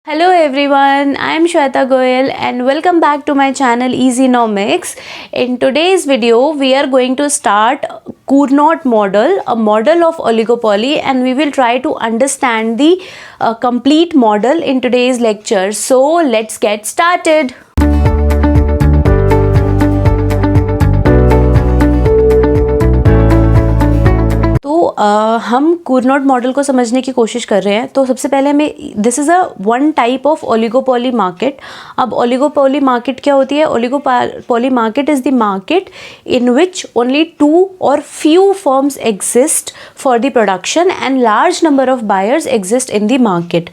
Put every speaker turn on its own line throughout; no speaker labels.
Hello everyone, I am Shweta Goyal and welcome back to my channel Easynomics. In today's video, we are going to start Cournot model, a model of oligopoly, and we will try to understand the complete model in today's lecture. So let's get started. हम Cournot model को समझने की कोशिश कर रहे हैं। तो सबसे पहले हमें this is a one type of oligopoly market. अब ओलिगोपोली मार्केट क्या होती है? Oligopoly market is the market in which only two और few firms exist for the production and large number of buyers exist in the market.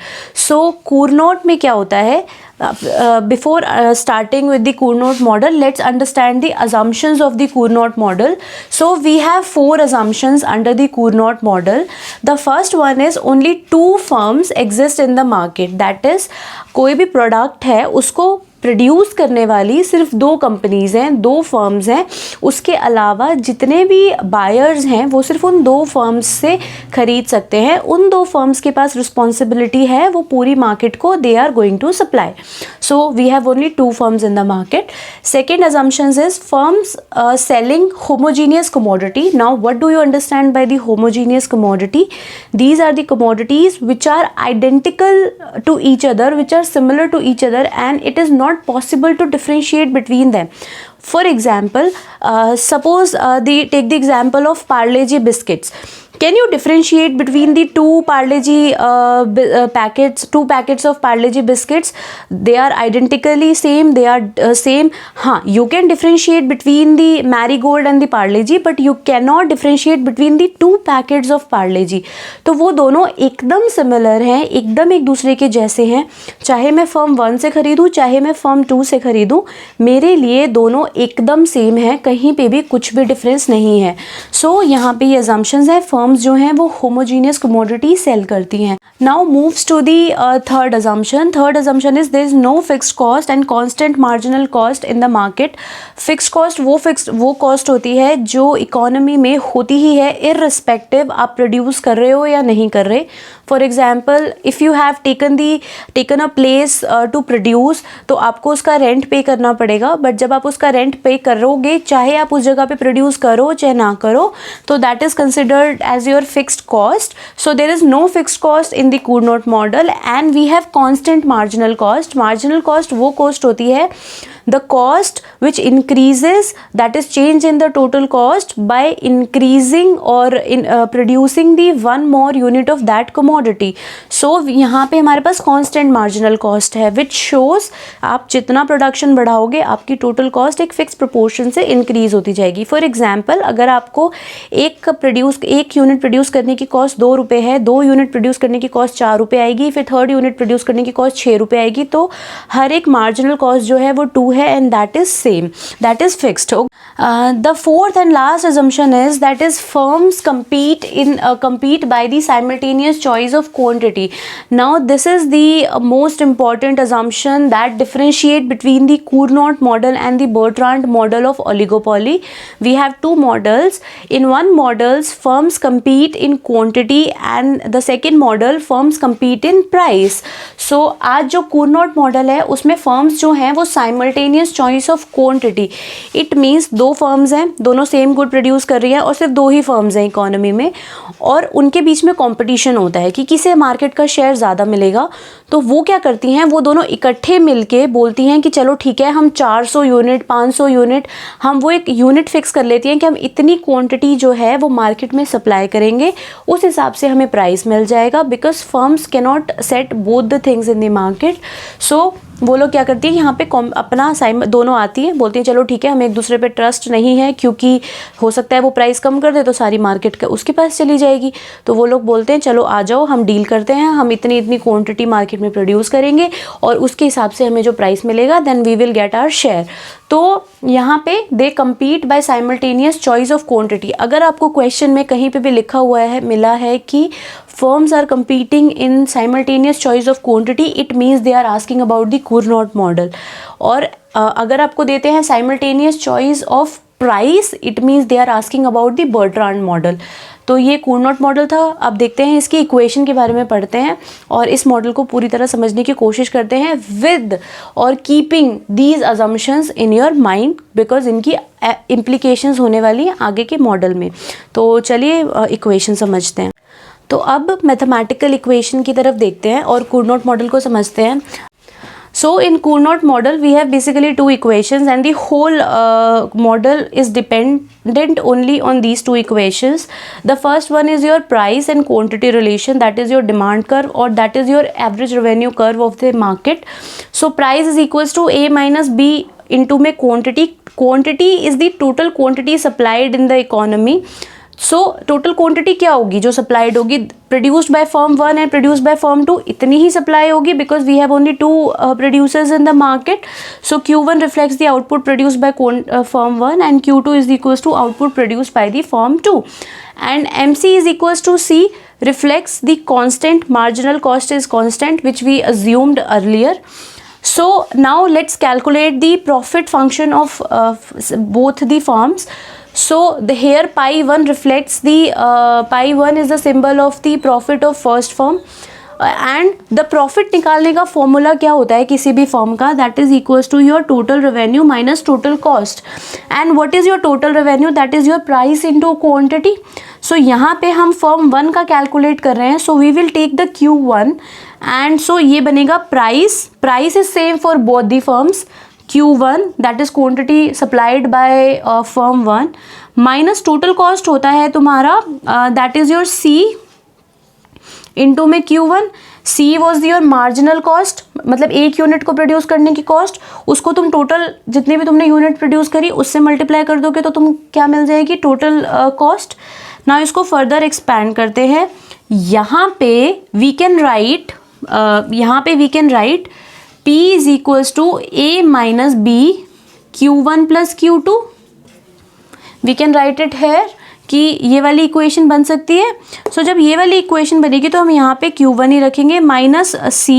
So Cournot में क्या होता है? Before starting with the Cournot model, let's understand the assumptions of the Cournot model. So we have four assumptions under the Cournot model. The first one is only two firms exist in the market. That is, कोई भी product है उसको produce करने वाली सिर्फ दो companies हैं, दो फर्म्स हैं। उसके अलावा जितने भी बायर्स हैं वो सिर्फ उन दो फर्म्स से ख़रीद सकते हैं। उन दो फर्म्स के पास रिस्पॉन्सिबिलिटी है, वो पूरी मार्केट को they are going to supply. So we have only two firms in the market. Second assumptions is firms selling homogeneous commodity. Now what do you understand by the homogeneous commodity? These are the commodities which are identical to each other, which are similar to each other, and it is not possible to differentiate between them. For example, suppose take the example of Parle-G biscuits. Can you differentiate between the two Parle-G packets, two packets of Parle-G biscuits? They are identically same, they are same. हाँ, you can differentiate between the Marigold and the Parle-G, but you cannot differentiate between the two packets of Parle-G. तो वो दोनों एकदम similar हैं, एकदम एक दूसरे के जैसे हैं। चाहे मैं फर्म 1 से ख़रीदूँ, चाहे मैं फर्म 2 से ख़रीदूँ, मेरे लिए दोनों एकदम सेम है, कहीं पे भी कुछ भी डिफरेंस नहीं है। सो यहाँ पे ये assumptions है, फर्म्स जो हैं वो होमोजीनियस कमोडिटी सेल करती हैं। Now moves to the third assumption. Third assumption is there is no fixed cost and constant marginal cost in the market. Fixed cost वो कॉस्ट होती है जो इकोनॉमी में होती ही है, इररिस्पेक्टिव आप प्रोड्यूस कर रहे हो या नहीं कर रहे। For example, if you have taken a place to produce, तो आपको उसका रेंट पे करना पड़ेगा। बट जब आप उसका रेंट पे करोगे, चाहे आप उस जगह पे प्रोड्यूस करो चाहे ना करो, तो that is considered as your fixed cost. So there is no fixed cost in the Cournot model and we have constant marginal cost. Marginal cost वो कॉस्ट होती है the cost which increases, that is change in the total cost by increasing or in producing the one more unit of that commodity. So यहाँ पे हमारे पास constant marginal cost है which shows आप जितना production बढ़ाओगे आपकी total cost एक fixed proportion से increase होती जाएगी। For example, अगर आपको एक unit produce करने की cost 2 रुपये है, 2 unit produce करने की cost 4 रुपये आएगी, फिर third unit produce करने की cost 6 रुपये आएगी। तो हर एक marginal cost जो है वो 2 है and that is same, that is fixed. The fourth and last assumption is that is firms compete by the simultaneous choice of quantity. Now this is the most important assumption that differentiate between the Cournot model and the Bertrand model of oligopoly. We have two models. In one models firms compete in quantity and the second model firms compete in price. So आज जो Cournot model है उसमें firms जो हैं वो simultaneous choice of quantity. It means दो firms हैं, दोनों सेम गुड प्रोड्यूस कर रही हैं और सिर्फ दो ही फर्म्स हैं इकोनॉमी में, और उनके बीच में कंपटीशन होता है कि किसे मार्केट का शेयर ज़्यादा मिलेगा। तो वो क्या करती हैं, वो दोनों इकट्ठे मिलके बोलती हैं कि चलो ठीक है, हम 400 यूनिट 500 यूनिट, हम वो एक यूनिट फिक्स कर लेती हैं कि हम इतनी क्वांटिटी जो है वो मार्केट में सप्लाई करेंगे, उस हिसाब से हमें प्राइस मिल जाएगा। Because firms can not set both the things in the market. So वो लोग क्या करती हैं, यहाँ पे अपना दोनों आती हैं, बोलती हैं चलो ठीक है, हमें एक दूसरे पे ट्रस्ट नहीं है क्योंकि हो सकता है वो प्राइस कम कर दे तो सारी मार्केट का उसके पास चली जाएगी। तो वो लोग बोलते हैं चलो आ जाओ, हम डील करते हैं, हम इतनी इतनी क्वांटिटी मार्केट में प्रोड्यूस करेंगे और उसके हिसाब से हमें जो प्राइस मिलेगा then we will get our share. तो यहाँ पे they compete by simultaneous choice of quantity. अगर आपको क्वेश्चन में कहीं पे भी लिखा हुआ है, मिला है कि firms are competing in simultaneous choice of quantity, it means they are asking about the Cournot model. और अगर आपको देते हैं simultaneous choice of price, it means they are asking about the Bertrand model. तो ये कूरनॉट मॉडल था। अब देखते हैं इसकी इक्वेशन के बारे में पढ़ते हैं और इस मॉडल को पूरी तरह समझने की कोशिश करते हैं विद और keeping these assumptions in your mind, because इनकी इम्प्लीकेशंस होने वाली हैं आगे के मॉडल में। तो चलिए इक्वेशन समझते हैं। तो अब मैथमेटिकल इक्वेशन की तरफ देखते हैं और कूरनॉट मॉडल को समझते हैं। So in Cournot model we have basically two equations and the whole model is dependent only on these two equations. The first one is your price and quantity relation, that is your demand curve or that is your average revenue curve of the market. So price is equals to A minus B into में quantity. Quantity is the total quantity supplied in the economy. So total quantity क्या होगी जो supplied होगी, produced by firm 1 and produced by firm 2, इतनी ही supply होगी because we have only 2 producers in the market. So Q1 reflects the output produced by firm 1 and Q2 is equals to output produced by the firm 2 and MC is equals to C reflects the constant, marginal cost is constant which we assumed earlier. So now let's calculate the profit function of both the firms. So the here pi 1 reflects the pi 1 is the symbol of the profit of first firm and the profit निकालने का formula क्या होता है किसी भी firm का, that is equals to your total revenue minus total cost. And what is your total revenue? That is your price into quantity. So यहाँ पे हम फर्म 1 का कैलकुलेट कर रहे हैं. So we will take the Q1 and so ये बनेगा price. Price is same for both the firms. Q1 that is quantity supplied by firm 1 minus total cost होता है तुम्हारा that is your C into में Q1. C was your marginal cost, मतलब एक unit को produce करने की cost, उसको तुम टोटल जितने भी तुमने यूनिट प्रोड्यूस करी उससे मल्टीप्लाई कर दोगे तो तुम क्या मिल जाएगी टोटल कॉस्ट. ना इसको फर्दर एक्सपैंड करते हैं. यहाँ पे we can write P is equals to A minus B Q1 plus Q2. We can write it here कि ये वाली इक्वेशन बन सकती है. सो जब ये वाली इक्वेशन बनेगी तो हम यहाँ पे Q1 ही रखेंगे माइनस C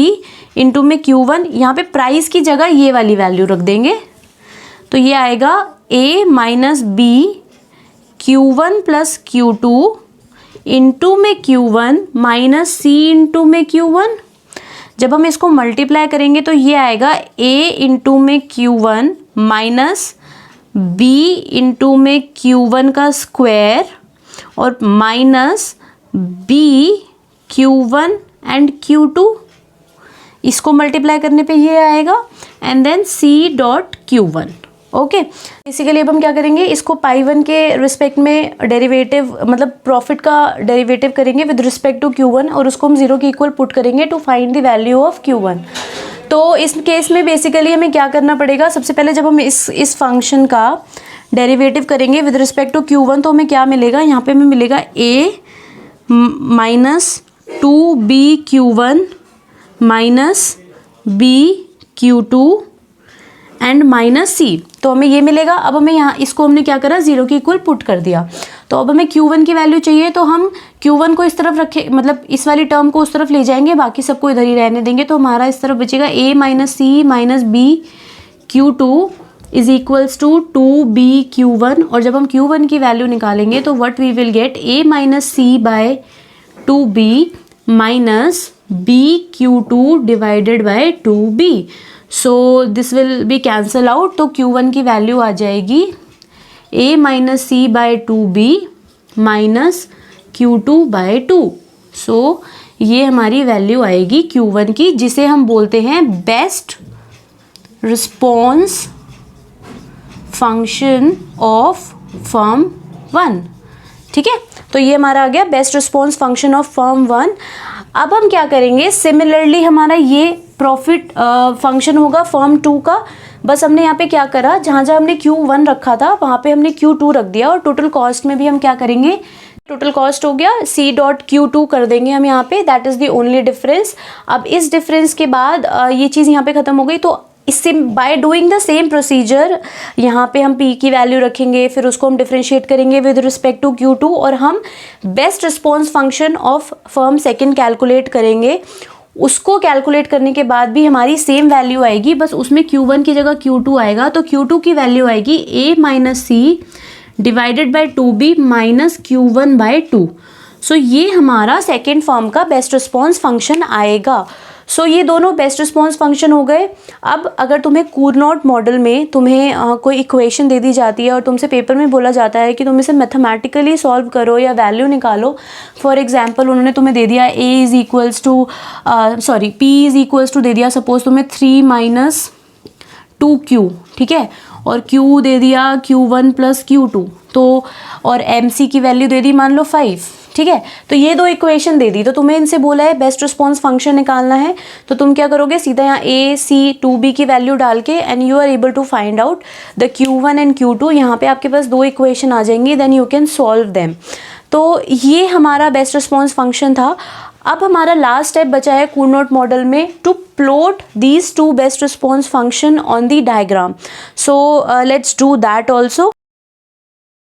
इंटू में Q1. यहाँ पे प्राइस की जगह ये वाली वैल्यू रख देंगे तो ये आएगा A minus B Q1 plus Q2 into में Q1 माइनस C इंटू में Q1. जब हम इसको मल्टीप्लाई करेंगे तो ये आएगा A इंटू में Q1 माइनस B इंटू में Q1 का स्क्वायर और minus B Q1 and Q2. इसको मल्टीप्लाई करने पे ये आएगा and then C dot Q1. Okay, basically अब हम क्या करेंगे, इसको पाई 1 के रिस्पेक्ट में डेरिवेटिव मतलब प्रॉफिट का डेरिवेटिव करेंगे विद रिस्पेक्ट टू Q1 और उसको हम 0 के इक्वल पुट करेंगे to find the value of Q1. तो इस केस में बेसिकली हमें क्या करना पड़ेगा, सबसे पहले जब हम इस फंक्शन का डेरिवेटिव करेंगे विद रिस्पेक्ट टू Q1 तो हमें क्या मिलेगा, यहाँ पे हमें मिलेगा A minus 2B Q1 minus B Q2 and minus C. तो हमें ये मिलेगा. अब हमें यहाँ इसको हमने क्या करा 0 के इक्वल पुट कर दिया. तो अब हमें Q1 की वैल्यू चाहिए तो हम Q1 को इस तरफ रखे, मतलब इस वाली टर्म को उस तरफ ले जाएंगे, बाकी सबको इधर ही रहने देंगे. तो हमारा इस तरफ बचेगा A minus C minus B Q2 is equals to 2B Q1. और जब हम Q1 की वैल्यू निकालेंगे तो what we will get A minus C by 2B minus B Q2 divided by 2B. So this will be cancel out. तो Q1 की value आ जाएगी A minus C by 2B minus Q2 by 2. So ये हमारी value आएगी Q1 की, जिसे हम बोलते हैं best response function of firm 1. ठीक है, तो ये हमारा आ गया best response function of firm 1. अब हम क्या करेंगे, सिमिलरली हमारा ये प्रॉफिट फंक्शन होगा फर्म 2 का. बस हमने यहाँ पे क्या करा, जहाँ जहाँ हमने Q1 रखा था वहाँ पे हमने Q2 रख दिया. और टोटल कॉस्ट में भी हम क्या करेंगे, टोटल कॉस्ट हो गया C डॉट Q2 कर देंगे हम यहाँ पे. That is the only difference. अब इस डिफरेंस के बाद ये चीज़ यहाँ पे ख़त्म हो गई. तो इससे by doing the same procedure यहाँ पे हम P की वैल्यू रखेंगे, फिर उसको हम डिफरेंशिएट करेंगे विद रिस्पेक्ट टू Q2 और हम best response function of firm second calculate करेंगे. उसको कैलकुलेट करने के बाद भी हमारी सेम वैल्यू आएगी, बस उसमें Q1 की जगह Q2 आएगा. तो Q2 की वैल्यू आएगी A minus C divided by 2b minus Q1/2। सो ये हमारा सेकेंड फॉर्म का बेस्ट रिस्पॉन्स फंक्शन आएगा। सो ये दोनों बेस्ट रिस्पॉन्स फंक्शन हो गए। अब अगर तुम्हें कूरनॉट मॉडल में तुम्हें कोई इक्वेशन दे दी जाती है और तुमसे पेपर में बोला जाता है कि तुम इसे मैथमेटिकली सॉल्व करो या वैल्यू निकालो, फॉर एग्जांपल उन्होंने तुम्हें दे दिया P इज इक्वल्स टू दे दिया सपोज तुम्हें 3 - 2Q, ठीक है, और Q दे दिया Q1 + Q2, तो और MC की वैल्यू दे दी मान लो 5, ठीक है। तो ये दो इक्वेशन दे दी, तो तुम्हें इनसे बोला है बेस्ट रिस्पॉन्स फंक्शन निकालना है, तो तुम क्या करोगे, सीधा यहाँ A, C, 2B की वैल्यू डाल के and you are able to find out the Q1 and Q2। यहाँ पे आपके पास दो इक्वेशन आ जाएंगी, then you can solve them. तो ये हमारा बेस्ट रिस्पॉन्स फंक्शन था। अब हमारा लास्ट स्टेप बचा है कूरनॉट मॉडल में, to plot these two best response function on the diagram. So let's do that also.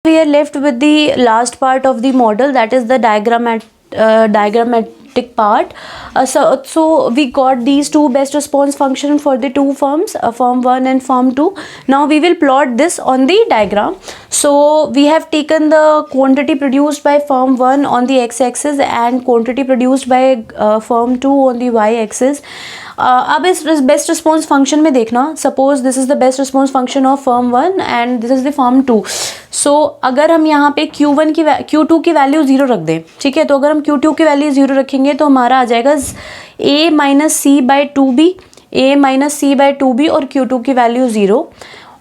We are left with the last part of the model, that is the diagrammatic part. So we got these two best response function for the two firms, firm 1 and firm 2. Now we will plot this on the diagram. So we have taken the quantity produced by firm 1 on the x-axis and quantity produced by firm 2 on the y-axis. अब इस best response function में देखना, suppose this is the best response function of firm 1 and this is the firm 2। सो अगर हम यहाँ पे Q2 की value 0 रख दें, ठीक है, तो अगर हम Q2 की वैल्यू 0 रखेंगे तो हमारा आ जाएगा A - C/2b, A - C/2b और Q2 की वैल्यू 0।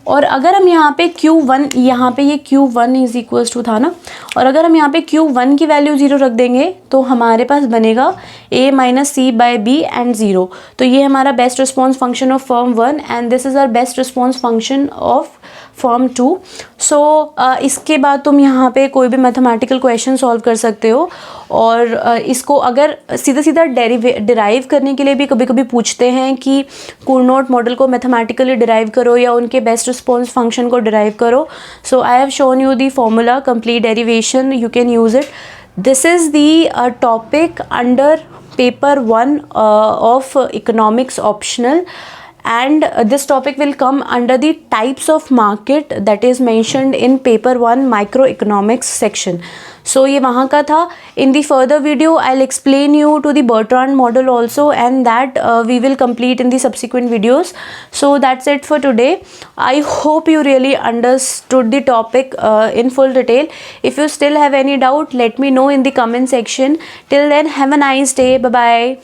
और अगर हम यहाँ पे Q1, यहाँ पे ये Q1 इज इक्वल्स टू था ना, और अगर हम यहाँ पे Q1 की वैल्यू 0 रख देंगे तो हमारे पास बनेगा A - C/b एंड 0। तो ये हमारा best response function of firm 1 and this is our best response function of form 2। सो इसके बाद तुम यहाँ पे कोई भी मैथमेटिकल क्वेश्चन सॉल्व कर सकते हो, और इसको अगर सीधा डिराइव करने के लिए भी कभी कभी पूछते हैं कि कूरनॉट मॉडल को मैथमेटिकली डिराइव करो या उनके बेस्ट रिस्पॉन्स फंक्शन को डिराइव करो। So I have shown you the formula, complete derivation, you can use it. This is the topic under paper 1 of economics optional, and this topic will come under the types of market that is mentioned in paper 1 microeconomics section. So ये वहाँ का था। In the further video I'll explain you to the Bertrand model also, and that we will complete in the subsequent videos. So that's it for today. I hope you really understood the topic in full detail. If you still have any doubt, let me know in the comment section. Till then, have a nice day. Bye bye.